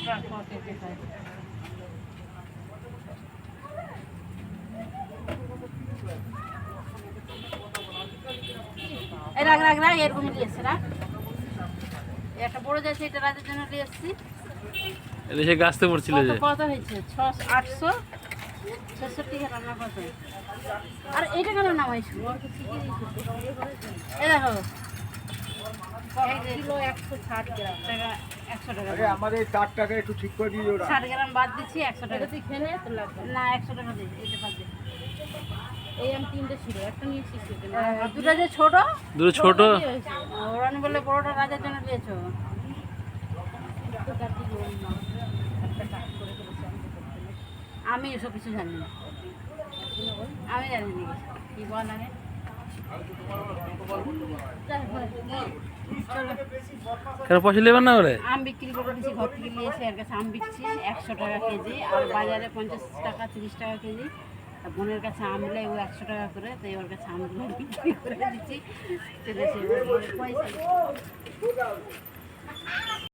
Truck পকেটে খায়। এই রাগ রাগ রাগ এরকম নিয়ে এসছে রাগ। একটা বড় যাচ্ছে, এটা রাতের জন্য নিয়ে এসছি। এসে গাছতে পড়ছিল যে কত হয়েছে? 866 টাকা রান্না কত? আর এইটা কেন নামাইছো? এই দেখো কিলো 160 গ্রাম টাকা, 100 টাকা। আমার এই 4 টাকা একটু ঠিক করে দিয়ে ওরা 60 গ্রাম বাদ দিচ্ছি, 100 টাকা। তুই খেলে তো লাগবে না, 100 টাকা দিই, এইটা বাদ দে। এই আমি 3টে ছিল, একটা নিয়েছি সেটা। দুটো যে ছোট, দুটো ছোট ওরানি বলে বড়টা রাজার জন্য দিয়েছো। আমি এসব কিছু জানি না, আমি জানি না কি বল আগে। কেন পয়সা নেবেন না ওরে? আম বিক্রি করে দিচ্ছি, ঘর থেকে নিয়ে এসে এর কাছে আম বিকছি 100 টাকা কেজি, আর বাজারে 50 টাকা 30 টাকা কেজি। আর বোনের কাছে আম নিলে ও 100 টাকা করে, তাই ওর কাছে আমগুলো বিক্রি করে দিচ্ছি। চলে এসে পয়সা